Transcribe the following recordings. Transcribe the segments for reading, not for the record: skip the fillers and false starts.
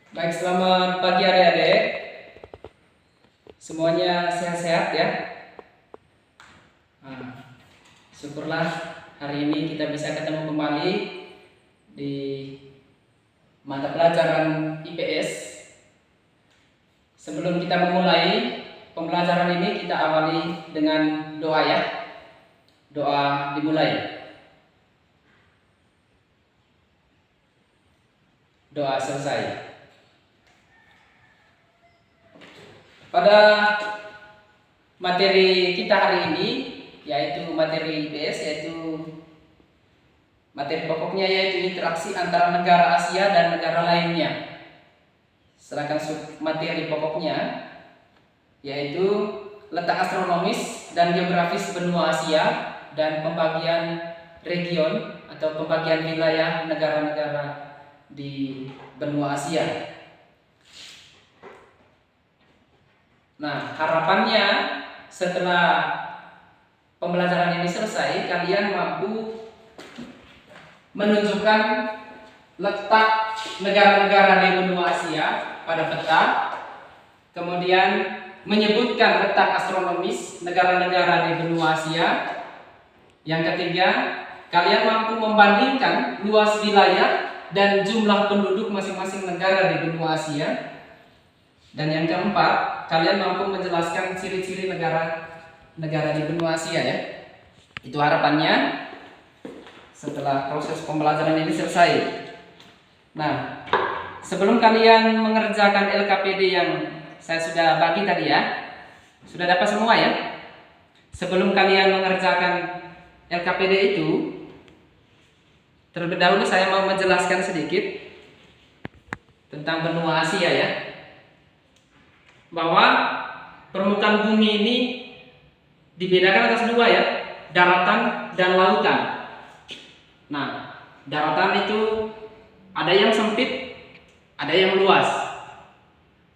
Baik, selamat pagi adik-adik. Semuanya sehat-sehat ya. Nah, syukurlah hari ini kita bisa ketemu kembali di mata pelajaran IPS. Sebelum kita memulai pembelajaran ini, kita awali dengan doa ya. Doa dimulai. Doa selesai. Pada materi kita hari ini, yaitu materi IPS, yaitu materi pokoknya yaitu interaksi antara negara Asia dan negara lainnya. Sedangkan materi pokoknya yaitu letak astronomis dan geografis benua Asia dan pembagian region atau pembagian wilayah negara-negara di benua Asia. Nah, harapannya setelah pembelajaran ini selesai, kalian mampu menunjukkan letak negara-negara di benua Asia pada peta, kemudian menyebutkan letak astronomis negara-negara di benua Asia. Yang ketiga, kalian mampu membandingkan luas wilayah dan jumlah penduduk masing-masing negara di benua Asia. Dan yang keempat, kalian mampu menjelaskan ciri-ciri negara di benua Asia ya. Itu harapannya setelah proses pembelajaran ini selesai. Nah, sebelum kalian mengerjakan LKPD yang saya sudah bagi tadi ya, sudah dapat semua ya. Sebelum kalian mengerjakan LKPD itu, terlebih dahulu saya mau menjelaskan sedikit tentang benua Asia ya. Bahwa permukaan bumi ini dibedakan atas dua ya, daratan dan lautan. Nah, daratan itu ada yang sempit, ada yang luas.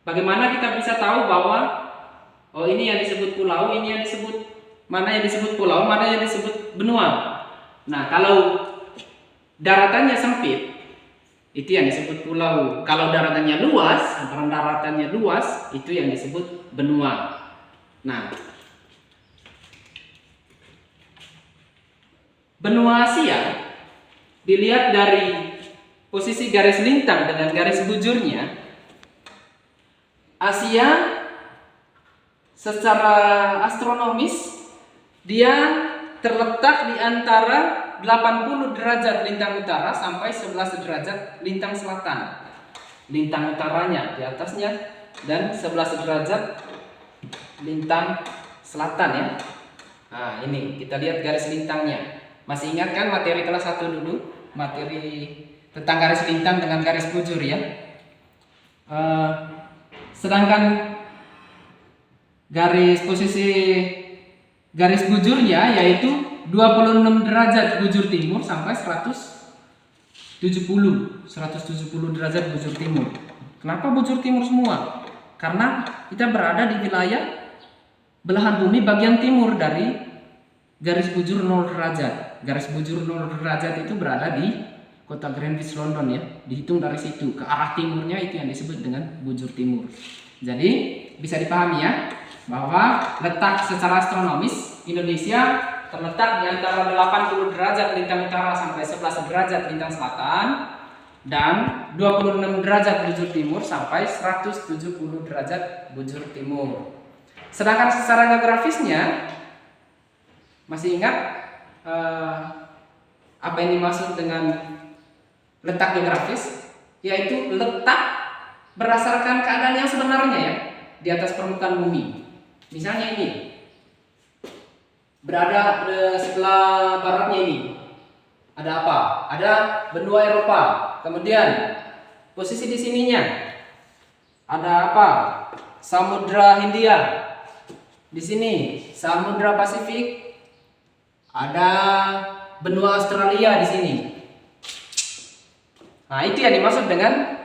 Bagaimana kita bisa tahu bahwa oh ini yang disebut pulau, ini yang disebut mana yang disebut pulau, mana yang disebut benua. Nah, kalau daratannya sempit, itu yang disebut pulau. Kalau daratannya luas, antara daratannya luas, itu yang disebut benua. Nah, benua Asia dilihat dari posisi garis lintang dengan garis bujurnya. Asia secara astronomis dia terletak di antara 80 derajat lintang utara sampai 11 derajat lintang selatan. Lintang utaranya di atasnya dan 11 derajat lintang selatan ya. Nah, ini kita lihat garis lintangnya. Masih ingat kan materi kelas 1 dulu? Materi tentang garis lintang dengan garis bujur ya. Sedangkan posisi garis bujurnya yaitu 26 derajat bujur timur sampai 170 derajat bujur timur. Kenapa bujur timur semua? Karena kita berada di wilayah belahan bumi bagian timur dari garis bujur 0 derajat. Garis bujur 0 derajat itu berada di kota Greenwich, London ya. Dihitung dari situ ke arah timurnya, itu yang disebut dengan bujur timur. Jadi bisa dipahami ya bahwa letak secara astronomis Indonesia terletak di antara 80 derajat lintang utara sampai 11 derajat lintang selatan dan 26 derajat bujur timur sampai 170 derajat bujur timur. Sedangkan secara geografisnya, masih ingat apa yang dimaksud dengan letak geografis? Yaitu letak berdasarkan keadaan yang sebenarnya ya di atas permukaan bumi. Misalnya ini berada sebelah baratnya ini ada apa? Ada benua Eropa. Kemudian posisi di sininya ada apa? Samudra Hindia. Di sini Samudra Pasifik. Ada benua Australia di sini. Nah, itu yang dimaksud dengan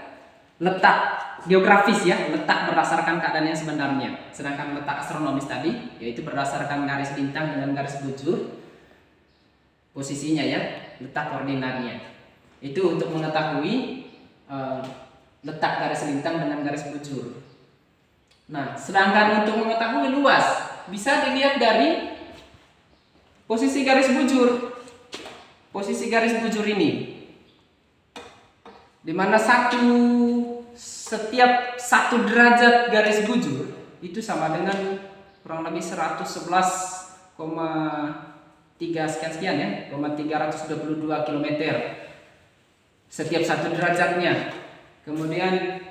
letak geografis ya, letak berdasarkan keadaan yang sebenarnya. Sedangkan letak astronomis tadi yaitu berdasarkan garis lintang dengan garis bujur posisinya ya, letak koordinatnya. Itu untuk mengetahui letak garis lintang dengan garis bujur. Nah, sedangkan untuk mengetahui luas bisa dilihat dari posisi garis bujur. Posisi garis bujur ini, di mana setiap 1 derajat garis bujur itu sama dengan kurang lebih 111,3 sekian ya, 322 km setiap 1 derajatnya. Kemudian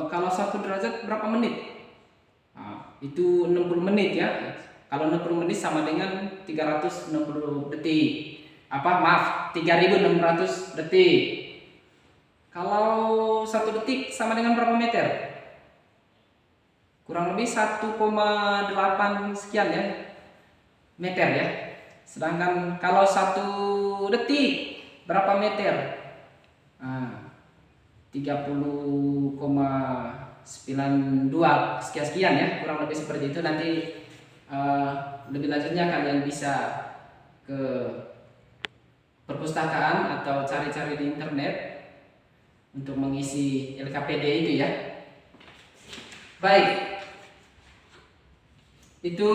kalau 1 derajat berapa menit? Nah, itu 60 menit ya. Kalau 60 menit sama dengan 360 detik. 3600 detik. Kalau 1 detik sama dengan berapa meter? Kurang lebih 1,8 sekian ya meter ya. Sedangkan kalau 1 detik berapa meter? Nah, 30,92 sekian ya, kurang lebih seperti itu. Nanti lebih lanjutnya kalian bisa ke perpustakaan atau cari-cari di internet untuk mengisi LKPD itu ya. Baik, itu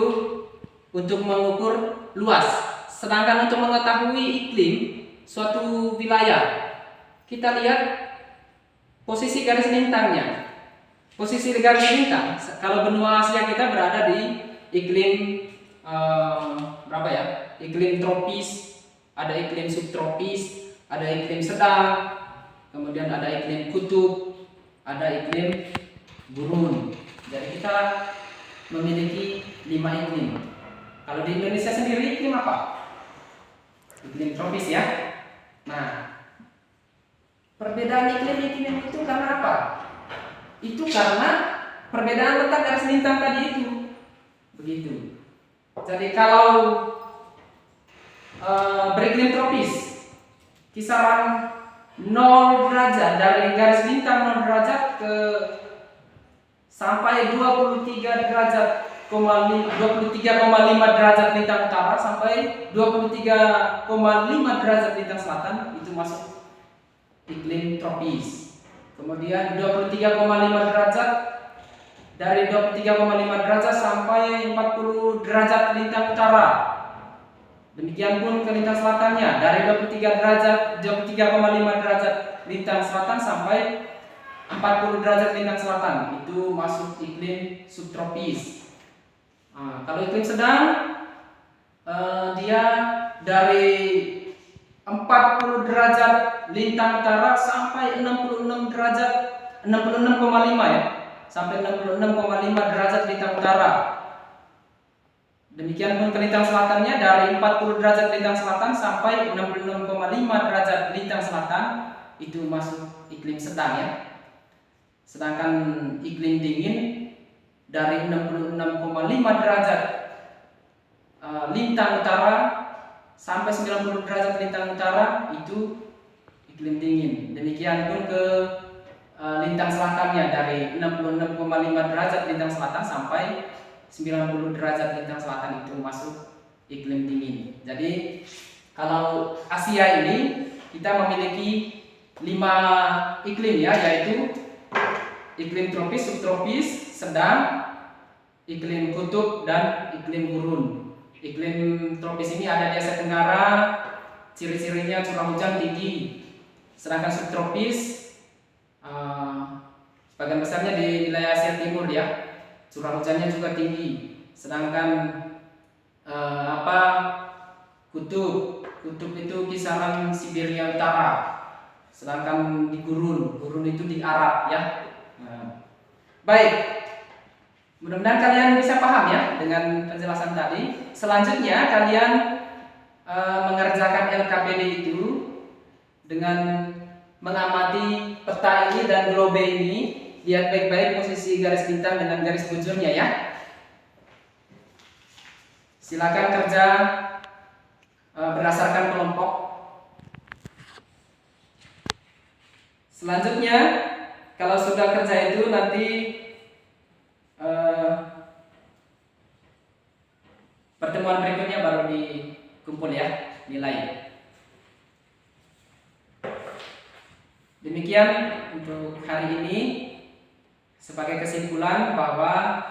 untuk mengukur luas. Sedangkan untuk mengetahui iklim suatu wilayah, kita lihat posisi garis lintangnya. Posisi garis lintang, kalau benua Asia kita berada di iklim berapa ya? Iklim tropis, ada iklim subtropis, ada iklim sedang, kemudian ada iklim kutub, ada iklim gurun. Jadi kita memiliki 5 iklim. Kalau di Indonesia sendiri iklim apa? Iklim tropis ya. Nah, perbedaan iklim itu karena apa? Itu karena perbedaan letak garis lintang tadi itu. Begitu. Jadi kalau beriklim tropis, kisaran 0 derajat dari garis lintang 0 derajat ke sampai 23,5 derajat lintang utara sampai 23,5 derajat lintang selatan itu masuk iklim tropis. Kemudian 23,5 derajat, dari 23,5 derajat sampai 40 derajat lintang utara. Demikian pun ke lintang selatannya, dari 23,5 derajat lintang selatan sampai 40 derajat lintang selatan itu masuk iklim subtropis. Nah, kalau iklim sedang dia dari 40 derajat lintang utara sampai 66 derajat 66,5 ya, sampai 66,5 derajat lintang utara. Demikian pun ke lintang selatannya dari 40 derajat lintang selatan sampai 66,5 derajat lintang selatan itu masuk iklim sedang ya. Sedangkan iklim dingin dari 66,5 derajat lintang utara sampai 90 derajat lintang utara itu iklim dingin. Demikian pun ke lintang selatannya dari 66,5 derajat lintang selatan sampai 90 derajat lintang selatan itu masuk iklim dingin. Jadi kalau Asia ini kita memiliki 5 iklim ya, yaitu iklim tropis, subtropis, sedang, iklim kutub, dan iklim gurun. Iklim tropis ini ada di Asia Tenggara, ciri-cirinya curah hujan tinggi. Sedangkan subtropis sebagian besarnya di wilayah Asia Timur ya, curah hujannya juga tinggi. Sedangkan kutub itu kisaran Siberia Utara. Sedangkan di gurun itu di Arab ya. Baik, mudah-mudahan kalian bisa paham ya dengan penjelasan tadi. Selanjutnya kalian mengerjakan LKPD itu dengan mengamati peta ini dan globe ini. Lihat baik-baik posisi garis lintang dengan garis bujurnya ya. Silakan kerja berdasarkan kelompok. Selanjutnya kalau sudah kerja itu nanti pertemuan berikutnya baru dikumpul ya nilai. Demikian untuk hari ini. Sebagai kesimpulan bahwa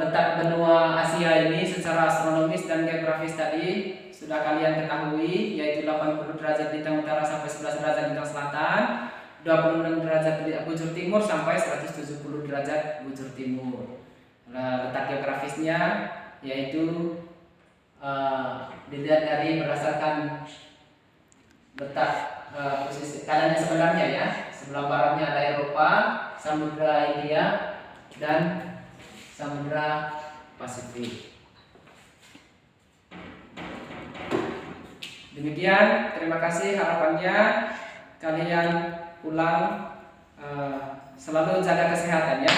letak benua Asia ini secara astronomis dan geografis tadi sudah kalian ketahui, yaitu 80 derajat bintang utara sampai 11 derajat bintang selatan, 26 derajat bujur timur sampai 170 derajat bujur timur. Nah, letak geografisnya yaitu dilihat dari berdasarkan letak posisi keadaan yang sebenarnya ya. Sebelah baratnya ada Eropa, Samudra India, dan Samudra Pasifik. Demikian, terima kasih. Harapannya kalian pulang selalu jaga kesehatan ya.